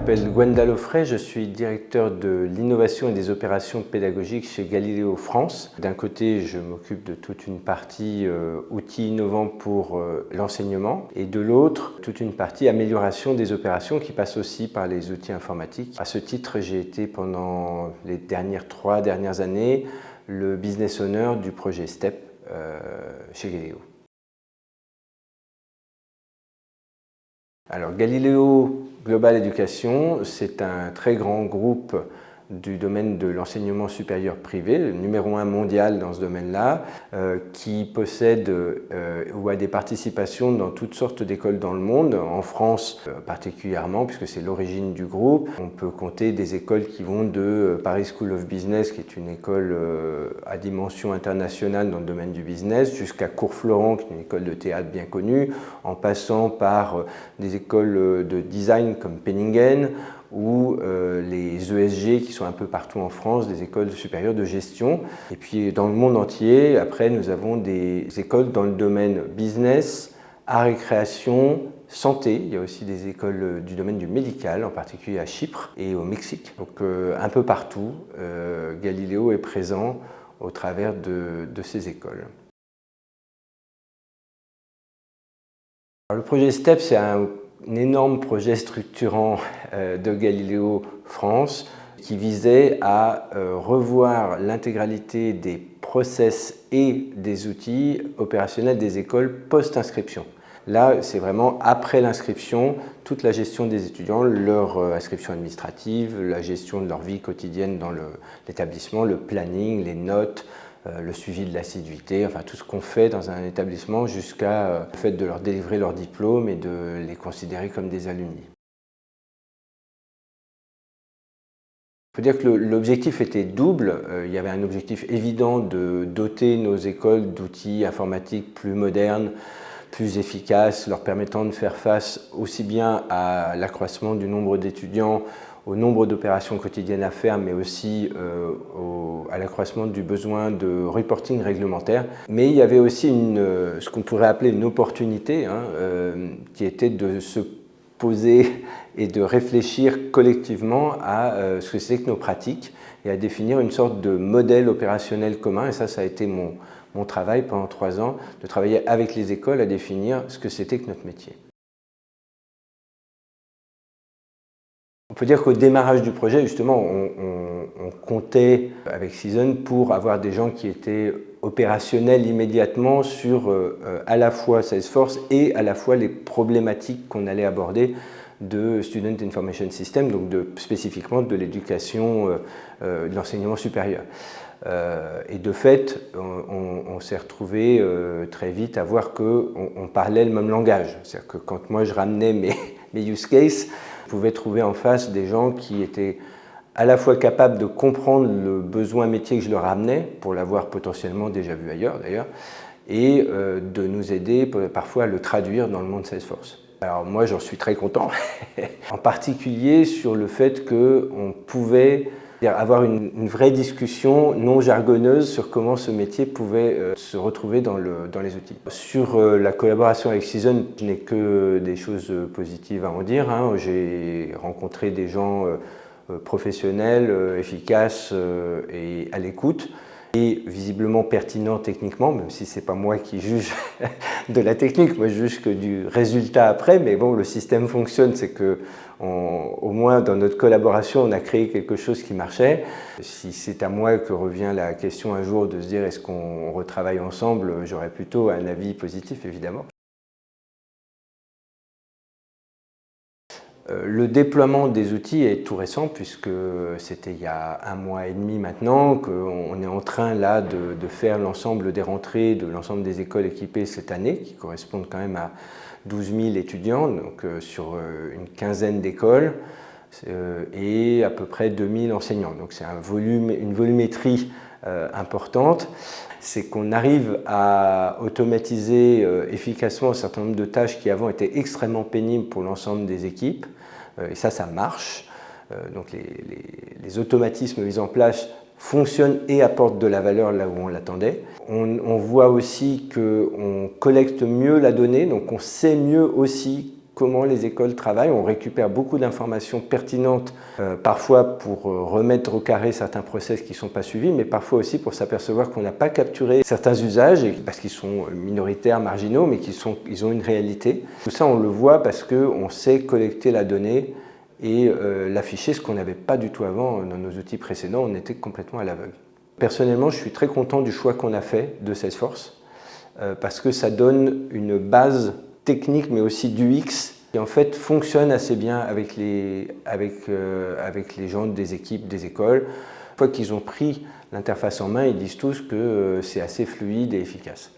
m'appelle Gwendal Offray, je suis directeur de l'innovation et des opérations pédagogiques chez Galileo France. D'un côté, je m'occupe de toute une partie outils innovants pour l'enseignement et de l'autre, toute une partie amélioration des opérations qui passe aussi par les outils informatiques. À ce titre, j'ai été pendant les 3 dernières années le business owner du projet STEP chez Galileo. Alors Galileo Global Education, c'est un très grand groupe du domaine de l'enseignement supérieur privé, le numéro 1 mondial dans ce domaine-là, qui possède ou a des participations dans toutes sortes d'écoles dans le monde, en France particulièrement, puisque c'est l'origine du groupe. On peut compter des écoles qui vont de Paris School of Business, qui est une école à dimension internationale dans le domaine du business, jusqu'à Cours-Florent, qui est une école de théâtre bien connue, en passant par des écoles de design comme Penningen, ou les ESG qui sont un peu partout en France, des écoles supérieures de gestion. Et puis dans le monde entier, après nous avons des écoles dans le domaine business, art et création, santé. Il y a aussi des écoles du domaine du médical, en particulier à Chypre et au Mexique. Donc un peu partout, Galileo est présent au travers de ces écoles. Alors, le projet STEP, c'est un énorme projet structurant de Galileo France qui visait à revoir l'intégralité des process et des outils opérationnels des écoles post-inscription. Là, c'est vraiment après l'inscription, toute la gestion des étudiants, leur inscription administrative, la gestion de leur vie quotidienne dans l'établissement, le planning, les notes, le suivi de l'assiduité, enfin tout ce qu'on fait dans un établissement jusqu'à le fait de leur délivrer leur diplôme et de les considérer comme des alumni. Il faut dire que l'objectif était double. Il y avait un objectif évident de doter nos écoles d'outils informatiques plus modernes, plus efficaces, leur permettant de faire face aussi bien à l'accroissement du nombre d'étudiants, au nombre d'opérations quotidiennes à faire, mais aussi à l'accroissement du besoin de reporting réglementaire. Mais il y avait aussi ce qu'on pourrait appeler une opportunité, qui était de se poser et de réfléchir collectivement à ce que c'est que nos pratiques et à définir une sorte de modèle opérationnel commun. Et ça a été mon travail pendant 3 ans, de travailler avec les écoles à définir ce que c'était que notre métier. On peut dire qu'au démarrage du projet, justement, on comptait avec Season pour avoir des gens qui étaient opérationnels immédiatement sur à la fois Salesforce et à la fois les problématiques qu'on allait aborder de Student Information System, donc spécifiquement de l'éducation, de l'enseignement supérieur. Et de fait, on s'est retrouvé très vite à voir qu'on parlait le même langage. C'est-à-dire que quand moi je ramenais mes use cases, je pouvais trouver en face des gens qui étaient à la fois capables de comprendre le besoin métier que je leur ramenais, pour l'avoir potentiellement déjà vu ailleurs d'ailleurs, et de nous aider parfois à le traduire dans le monde Salesforce. Alors moi j'en suis très content, en particulier sur le fait qu'on pouvait avoir une vraie discussion non jargonneuse sur comment ce métier pouvait se retrouver dans les outils. Sur la collaboration avec Season, je n'ai que des choses positives à en dire. J'ai rencontré des gens professionnels, efficaces et à l'écoute, et visiblement pertinent techniquement, même si ce n'est pas moi qui juge de la technique, moi je juge que du résultat après, mais bon, le système fonctionne, c'est que au moins dans notre collaboration, on a créé quelque chose qui marchait. Si c'est à moi que revient la question un jour de se dire est-ce qu'on retravaille ensemble, j'aurais plutôt un avis positif évidemment. Le déploiement des outils est tout récent puisque c'était il y a 1 mois et demi maintenant qu'on est en train là de faire l'ensemble des rentrées de l'ensemble des écoles équipées cette année qui correspondent quand même à 12 000 étudiants donc sur une quinzaine d'écoles et à peu près 2000 enseignants. Donc c'est une volumétrie importante. C'est qu'on arrive à automatiser efficacement un certain nombre de tâches qui avant étaient extrêmement pénibles pour l'ensemble des équipes. Et ça marche. Donc les automatismes mis en place fonctionnent et apportent de la valeur là où on l'attendait. On voit aussi qu'on collecte mieux la donnée, donc on sait mieux aussi comment les écoles travaillent. On récupère beaucoup d'informations pertinentes, parfois pour remettre au carré certains process qui ne sont pas suivis, mais parfois aussi pour s'apercevoir qu'on n'a pas capturé certains usages, parce qu'ils sont minoritaires, marginaux, mais ils ont une réalité. Tout ça, on le voit parce qu'on sait collecter la donnée et l'afficher, ce qu'on n'avait pas du tout avant dans nos outils précédents, on était complètement à l'aveugle. Personnellement, je suis très content du choix qu'on a fait de Salesforce, parce que ça donne une base technique mais aussi d'UX qui en fait fonctionne assez bien avec les gens des équipes, des écoles. Une fois qu'ils ont pris l'interface en main, ils disent tous que c'est assez fluide et efficace.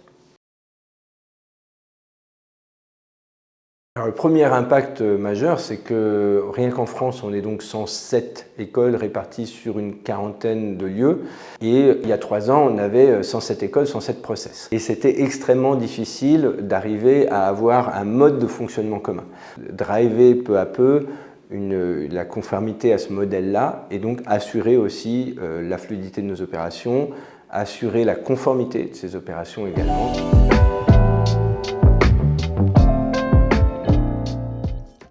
Alors, le premier impact majeur, c'est que rien qu'en France, on est donc 107 écoles réparties sur une quarantaine de lieux. Et il y a 3 ans, on avait 107 écoles, 107 process. Et c'était extrêmement difficile d'arriver à avoir un mode de fonctionnement commun. Driver peu à peu la conformité à ce modèle-là et donc assurer aussi la fluidité de nos opérations, assurer la conformité de ces opérations également.